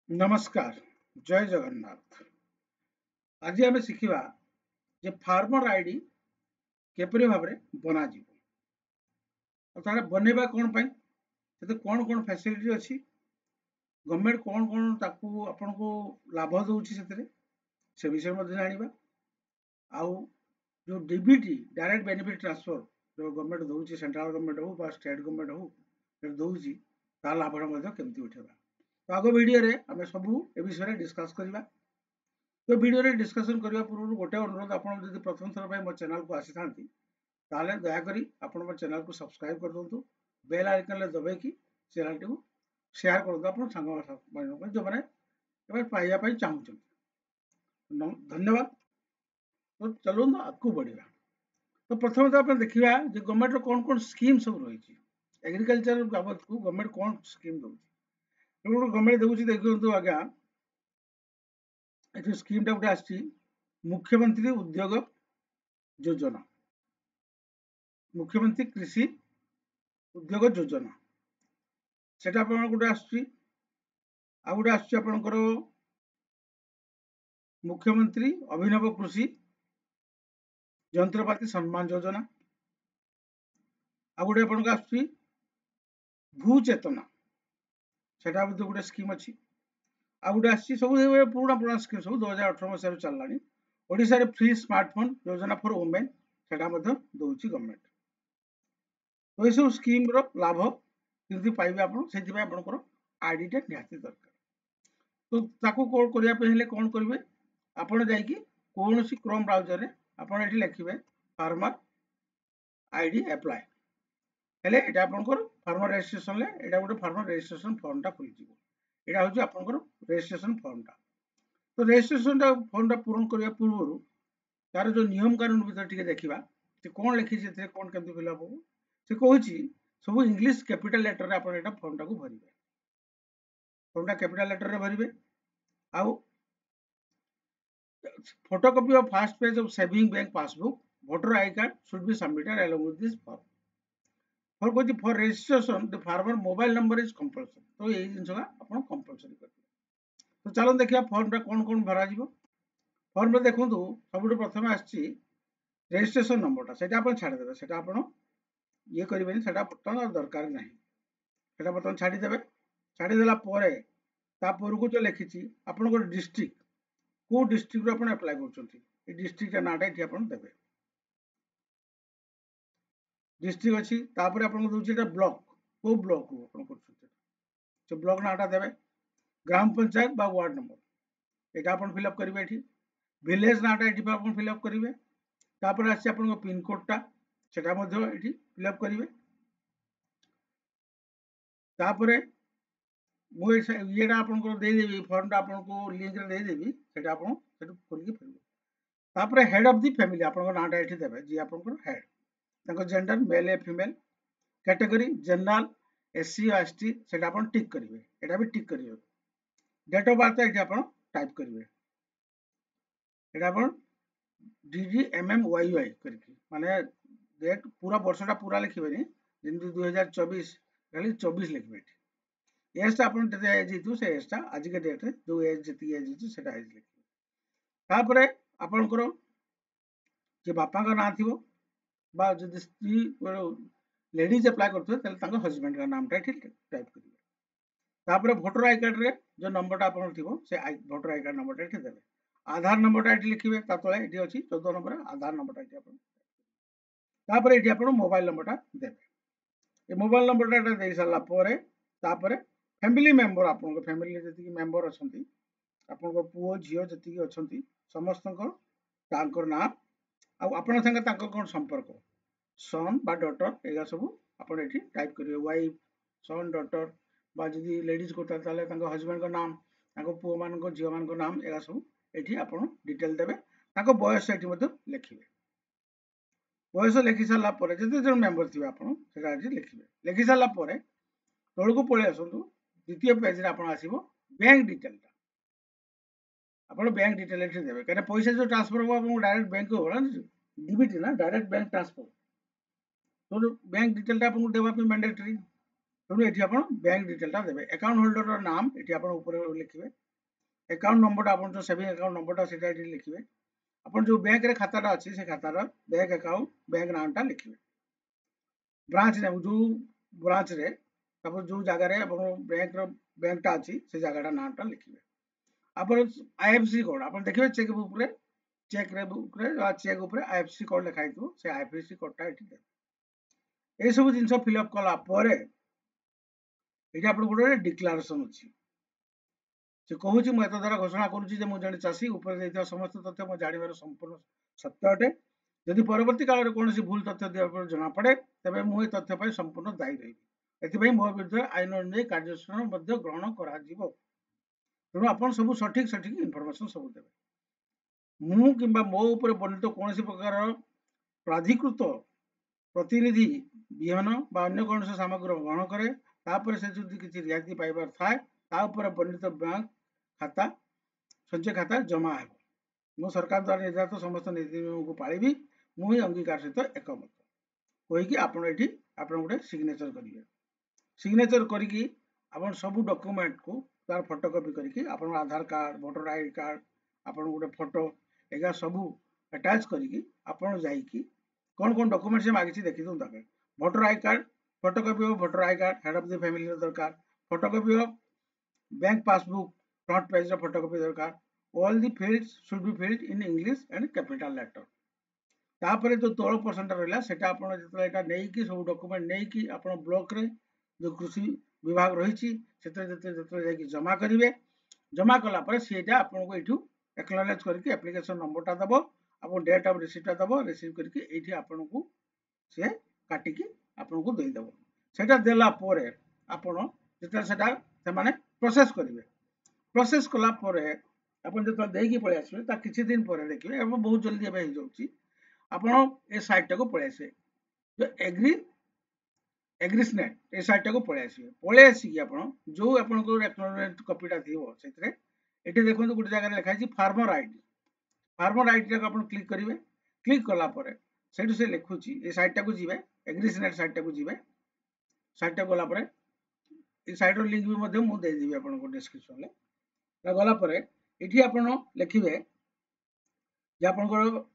नमस्कार जय जगन्नाथ। आज आम शिखा जे फार्मर आईडी केपरि भाव बना तार बनवा कौन कौन कौन फैसिलिटी अच्छी गवर्नमेंट कौन कौन ताकू आपन को लाभ दूसरी से विषय जाना आउ जो डीबीटी डायरेक्ट बेनिफिट ट्रांसफर जो गवर्नमेंट दूसरी सेंट्रल गवर्नमेंट हो स्टेट गवर्नमेंट हो दूसरी तार लाभ केमती उठेगा। तो आग वीडियो रे आम सब ए विषय डिस्कस करवा। तो वीडियो डिस्कसन करने पूर्व गोटे अनुरोध आप प्रथम थर मो चैनल को आसी था दयाकोरी आप चैनल को सब्सक्राइब कर दिंतु बेल आइकन दबाई चैनल टी शेयर कर आप जो मैंने पाइबा चाहूँ। धन्यवाद। तो चलो आगू बढ़ा। तो प्रथम तो आप देखा गवर्नमेंट कौन कौन स्कीम सब रही एग्रीकल्चर बाबद को गवर्नमेंट कौन स्कीम दूसरी गवर्नमेंट देखुची देखो आज्ञा ये स्कीम टा गोटे मुख्यमंत्री उद्योग योजना मुख्यमंत्री कृषि उद्योग योजना से गोटे आसकर मुख्यमंत्री अभिनव कृषि यंत्रपाति सम्मान योजना आ गोटे आप भूचेतना से गोटे स्कीम अच्छी आ गोटे सब पुराना पुराना स्कीम सब 2018 मसीह चललानी ओडिशा रे फ्री स्मार्टफोन योजना फॉर वुमेन से दौर गवर्नमेंट। तो ये सब स्कीम रो लाभ किमती पाइबे आपंकर आईडी टा निहाती दरकार। तो ताकू कौन करने कौन करेंगे आपड़ कौन सी क्रोम ब्राउजर रे आपड़ ये लिखे फार्मर आईडी अप्लाई हेले एटा आपनकर फार्मर रजिस्ट्रेशन एटा गोटे फार्मर रजिस्ट्रेशन फॉर्म टा खुली यहाँ हूँ आपनकर रजिस्ट्रेशन फॉर्म टा। तो रजिस्ट्रेशन फॉर्म टा पूरण करने पूर्व तार जो नियम कानून भर टे देखा से कौन लिखी से कौन केमती फिलअप हो से कहूँ सब इंग्लिश कैपिटल लेटर रे आपन एटा फॉर्म टा को भरिबे फॉर्म टा कैपिटल लेटर रे भरिबे आउ photocopy of first page of saving bank passbook voter id card should be submitted along with this form for registration the farmer mobile number is compulsory। तो यही जिनस आप कंपलसरी कर। तो चलो देखिए फॉर्म टा कौन कौन भरा फॉर्म में देखो सब प्रथम रजिस्ट्रेशन नंबर टा आप छाड़देवे से ये करेंगे से बर्तमान दरकार ना बर्तमान छाड़देवे छाड़देला को जो लिखी आपंकर डिस्ट्रिक्ट को डिस्ट्रिक्ट रू अप्लाई कर डिस्ट्रिक्ट नाटा ये देवे डिस्ट्रिक्ट अच्छी आपको दूसरी ब्लॉक को ब्लॉक कर ब्लॉक नाटा देवे ग्राम पंचायत बा वार्ड नंबर यहाँ आप फिलअप करेंगे विलेज नाटा ये फिलअप करेंगे आसी पिनकोड टा से फिलअप करेंगे ये आपदेवी फॉर्म टा आपको लिंक रे देदेवी से खोल फेरबे हेड ऑफ द फैमिली आप नाटा ये देवे जी आप head gender male a female category general SC ST से टिक करेंगे यहाँ भी टिक करेंगे डेट ऑफ बर्थ ये आप टाइप करेंगे यहाँ DDMMYY करके माने डेट पूरा वर्षटा पूरा लिखे जमी 2024 खाली 24 लिखे एज टा आप से एज टा आज के डेट रे जो एज जी एज से एज लिखे आपंकर जे बापा का ना थी जो स्त्री लेडीज अप्लाई करते हजबैंड का नाम टाइप करेंगे भोटर आई कार्ड रे जो नंबर आप से भोटर आई कार्ड नंबर टा देवे आधार नंबर टा लिखे तले ये अच्छी 14 नंबर आधार नंबर ये आप मोबाइल नंबर टा देवे मोबाइल नंबर टा दे सारापर फैमिली मेंबर आप फैमिली जी मेंबर अच्छा आप पुओ झील जी अच्छा समस्त ना आपण सागे कौन संपर्क सन बा डटर या सब आप टाइप करेंगे वाइफ सन डटर जी लेडीज करता हजबैंड का नाम पुओ मान झील मान नाम या सब ये आप डिटेल देवे बयस ये लिखे बयस लिखि सारापर जिते जो मेम्बर थे आप लिखे लिखि सारापर तौक को पलि आसतु द्वितीय पेज रे आप बैंक डिटेल आप बैंक डिटेल ये देवे कहीं पैसा जो ट्रांसफर हो डायरेक्ट बैंक को डीबीटी ना डायरेक्ट बैंक ट्रांसफर तो बैंक डिटेल आपको देवाई मैंडेटरी तेणु ये आप बैंक डिटेलटा देवे अकाउंट होल्डर नाम ये आप लिखे अकाउंट नंबर आप जो सेविंग अकाउंट नंबरटा से लिखे आप जो बैंक रे खाताटा अच्छी से खातार बैंक अकाउंट बैंक नामटा लिखे ब्रांच नेम जो ब्रांच रे सपोज जो जगह बैंक बैंकटा अच्छी से जगह नामटा लिखे आप आईएफएससी कोड आप देखिए चेक बुक रे चेक रे बुक रे चेक ऊपर आईएफएससी कोड लिखा है से आईएफएससी कोडटा ये सब जिन फिलअप कला ये आप गोटे डिक्लारेसन अच्छी से कहूँ मुझे एत द्वारा घोषणा करुच्ची जन चाषी ऊपर समस्त तथ्य मैं जानवर संपूर्ण सत्य अटे जदि परवर्ती काल में कौन भूल तथ्य दिया जना पड़े तेज मुझे तथ्य संपूर्ण दायी रही मो विरुद्ध आईन अनुयायी कार्यानुष्ठान ग्रहण कर तेणु आप सब सठिक सठिक इनफर्मेशन सब देवे मु कि मो उपर वर्णित कौन प्रकार प्राधिकृत प्रतिनिधि विहन अन्य कौन सामग्री ग्रहण करे तापर से जो किसी रियायती पाइबार थाए वर्णित बैंक खाता संचय खाता जमा है मो सरकार द्वारा निर्धारित समस्त नीति नियम को पाली मुझे अंगीकार सहित एकमत कहीकि आपड़ गोटे सिग्नेचर करेंगे सिग्नेचर करके आप सब डॉक्यूमेंट को तार फोटोकॉपी करके आप आधार कार्ड वोटर आई कार्ड आप गोटे फोटो एगा सब अटैच करके आपड़ जाइए कौन कौन डॉक्यूमेंट से मांगी देखी दूँ voter I card photocopy of voter I card head of the family दरकार photocopy of bank passbook front page photocopy दरकार all the fields should be filled in English and capital letter तापर जो तौल पर्सनटा रहा है नहीं कि सब डॉक्यूमेंट नहीं कि आप ब्लॉक रे जो कृषि विभाग रही जमा करेंगे जमा कलापर सी आपको ये एक्नॉलेज करके एप्लिकेशन नंबरटा दब आप डेट ऑफ रिसीप्टा दब रिसीव करके ये आपको सी काटिकी आपको देदेव से देलापर आपण जो प्रोसेस करेंगे प्रोसेस कलापर आप जो देखिए पलि आसवे किसी दिन पर देखिए बहुत जल्दी एवं हो ଆପଣ ଏ ସାଇଟ୍ଟାକୁ ପଳେଇ ଆସିବେ जो एग्रीसनेट ए साइट को पलि आसवे पलि आसिक आप जो आपको कपीटा थी ये देखो गोटे जगह लिखाई फार्मर आईडी आप क्लिक करेंगे क्लिक कलापर से लिखुची ये साइट्टा को जी एग्रीसनेट साइट्टा को जी साइट्टा गलापर ये साइट्र लिंक भी मुझे देदेवी आपको डिस्क्रिप्शन गलापर ये आप लिखे आप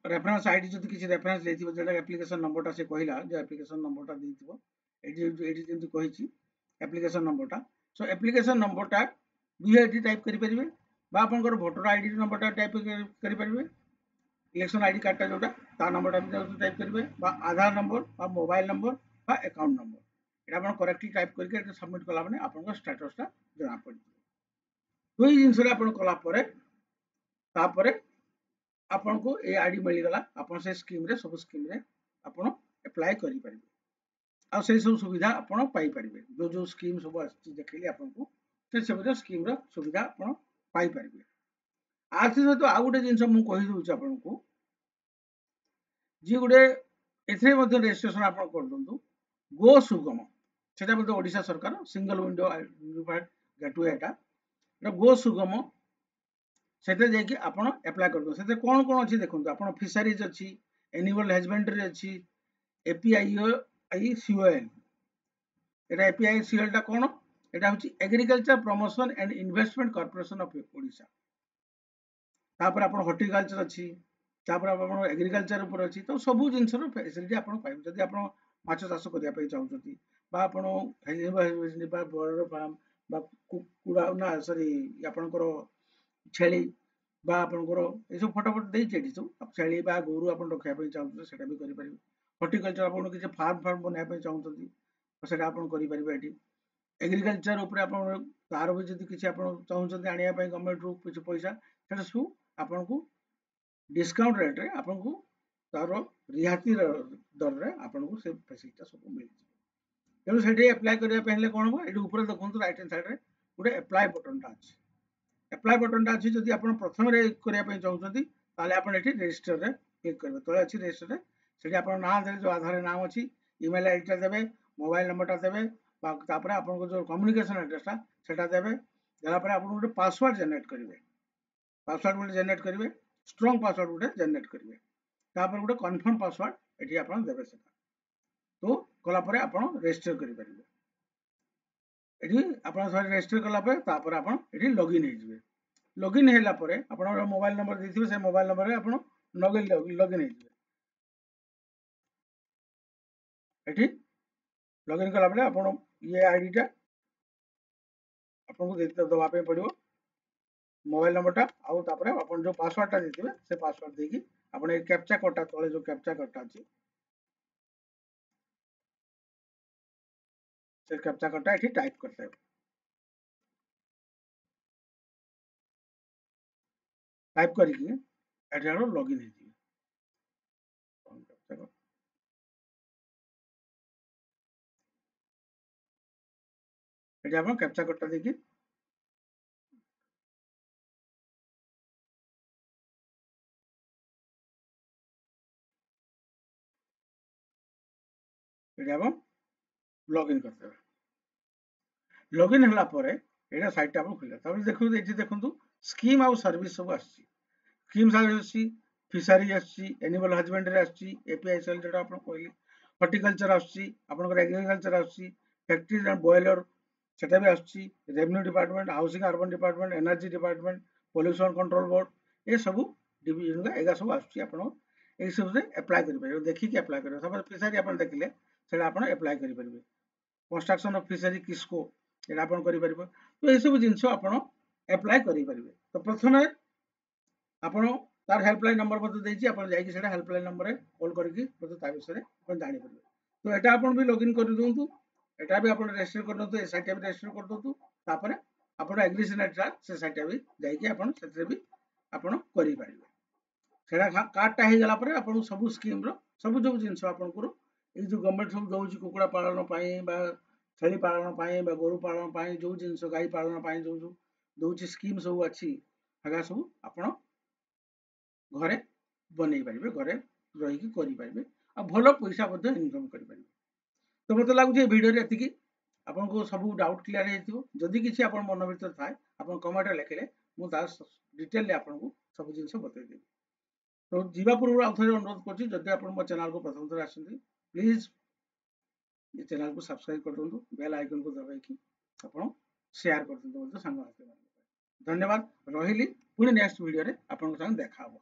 रेफरेन्स आईडी जो किसी रेफरेन्स जो एप्लिकेशन नंबरटा से कहला जो एप्लिकेशन नंबरटा देती कही एप्लिकेशन नंबरटा सो एप्लिकेशन नंबरटा भी टाइप करेंगे आप भोटर आईडी नंबरटा टाइप करेंगे इलेक्शन आईडी कार्डटा जोटा नंबरटा भी टाइप करेंगे Aadhaar number mobile number account number ये आप करेक्टली टाइप करके सबमिट कला मैंने आप स्टेटसटा जना पड़ दुई जिनस कलापर आपन को ये आईडी मिलगला आपन से स्कीम रे सब स्कीम रे आपन अप्लाई करि परिबे आ से सब सुविधा आपन पाई परिबे जो स्कीम सब देखली आपन को से सब स्कीम रो सुविधा आपन पाई परिबे आथि सहित आ गोटे जिनस मु कहि दउछ आपन को जी गोटे एथरे मध्ये रजिस्ट्रेशन आपन कर दंतु गो सुगम सेटा मध्ये ओडिशा सरकार सिंगल विंडो यूनिफाइड गेटवे एटा गो सुगम से अप्लाई कर कौन कौन अच्छी देखो आप फिशरीज अच्छी एनिमल हजबेंड्री अच्छी एपीआई सीओएल ये एपीआई सीओएल टा कौन यहाँ हूँ agriculture promotion and investment corporation of Odisha तापर आप हॉर्टिकल्चर अच्छी तापर आप एग्रीकल्चर ऊपर अच्छी तो सब जिन फैसिलिटी आप पाइबे जदि आप माछ चाष करने चाहते बर्ड फार्म कुकुड़ा ना सॉरी आपणकर छेली आपंकर ये फटोफट देती सब छेली गोरु आप रखापी चाहते हैं भी करेंगे हॉर्टिकल्चर आप किसी फार्म फार्म बनाया चाहते हैं आप करेंगे एग्रीकल्चर उपर आप तार भी जब किसी आप चाहते आने गवर्नमेंट रू कुछ पैसा से सब आपको डिस्काउंट रेट रे आपको तार रिहाती दर में आपको से फैसिलिटी सब मिल तेणु से अप्लाई करने कौन हम ये ऊपर देखो राइट हैंड साइड गोटे अप्लाई बटनटा अच्छी अप्लाई बटनटा अच्छी जब आप प्रथम करने चाहते आप रजिस्टर रे क्लिक करेंगे तले अच्छी रजिस्टर से आप ना दे जो आधार नाम अच्छी इमेल आईडीटा देवे मोबाइल नंबरटा देवे आपको जो कम्युनिकेशन एड्रेसटा से देवे देलापर आप गोटे पासवर्ड जेनेट करेंगे पासवर्ड गोटे जेनेट करेंगे स्ट्रंग पासवर्ड गोटे जेनेट करेंगे तापर गोटे कन्फर्म पासवर्ड ये आप देवे तो कलापर आप रजिस्टर करेंगे ଏଠି ଆପଣ ଥରେ ରେଜିଷ୍ଟର କଲା ପରେ ତାପରେ ଆପଣ ଏଠି ଲଗ୍ଇନ୍ ହେଇଯିବେ। ଲଗ୍ଇନ୍ ହେଲା ପରେ ଆପଣଙ୍କର ମୋବାଇଲ ନମ୍ବର ଦେଇଥିବେ ସେ ମୋବାଇଲ ନମ୍ବରରେ ଆପଣ ଲଗ୍ଇନ୍ ହେଇଯିବେ। ଏଠି ଲଗ୍ଇନ୍ କଲା ପରେ ଆପଣ ଇଏ ଆଇଡିଟା ଆପଣଙ୍କୁ ଦେବା ପାଇଁ ପଡ଼ିବ ମୋବାଇଲ ନମ୍ବରଟା ଆଉ ତାପରେ ଆପଣ ଯେଉଁ ପାସୱାର୍ଡଟା ଦେଇଥିବେ ସେ ପାସୱାର୍ଡ ଦେଇକି ଆପଣ ଏଇ କ୍ୟାପଚା କୋଡଟା ତଳେ ଯେଉଁ କ୍ୟାପଚା କୋଡଟା ଅଛି ସେ କ୍ୟାପଚା କୋଡଟା ଏଠି ଟାଇପ୍ କରିଦେବେ। टाइप करिए एठी आपण लॉगिन हेजिए। एठी आपण कैप्चा कोडटा देखि एठी आपण लॉगिन करते। लॉगिन हला परे एटा साइट आपण खुले तब देखु एठी देखंतु स्कीम आउ सर्विस सब आछि। स्कीम सर्विस आछि, फिशरी आछि, एनिमल हस्बेंडरी आछि, एपीआई सेल जेटा आपण कहली, हॉर्टिकल्चर आछि, आपनकर एग्रीकल्चर आछि, फैक्ट्रीज एंड बॉयलर सेटा भी आछि, revenue department, housing urban department, energy department, pollution control board ए सब डिवीजन एगा सब आछि। आपण ए सब से अप्लाई करि परिबे, देखि के अप्लाई करिवे। सपोज फिशरी आपण देखिले सेटा आपण अप्लाई करि परिबे। कंस्ट्रक्शन ऑफ फिशरी किसको एटा आपण करि परिबे। तो ए सब जिंस आपण अप्लाई करि परिबे। तो प्रथमे आपण तार हेल्पलाइन नंबर मते देछि, आपण जाई कि सेटा हेल्पलाइन नंबर रे कॉल करिकि मते ता विषय आपण जानि परिबे। तो एटा आपण भी लॉगिन करि दोंतु, एटा भी आपण रजिस्टर कर दोंतु, ए साइट भी रजिस्टर कर दोंतु। तापरे आपण एग्रीशन एटा से साइट भी जाई कि आपण सेते भी आपण करि परिबे। सेटा कार्डटा हे गला परे आपण सब स्कीम रो सब जो जिंस आपण को ए जो गवर्नमेंट सब दउछि कुकुड़ा पालन पई बा छेली पालन पई बा गोरु पालन पई जो जिंस गाई पालन पई जो जो दउछि स्कीम सब अछि हगा सब आपण घरे बनै परिबे, घरे रही कि करि परिबे आ भलो पैसा बद्ध इनकम करि परिबे। तो मते लागु जे वीडियो रे एतिकी आपन को सब डाउट क्लियर हेतिबो। जदि किछि आपन मन भीतर थाए आपन कमेंट लिखले मु ता डिटेल रे आपन को सब जिंस बतै देबी। तो जीवा पूर्व आउ थे अनुरोध करछि जदि आपन मो चैनल को प्रथम थर आछन्ती प्लीज ये चैनल को सब्सक्राइब कर दंतु, बेल आइकन को दबाइ कि आपन शेयर कर दंतु मते संग हाथ। धन्यवाद रहिली पुणी नेक्स्ट वीडियो रे आपन संग देखा हो।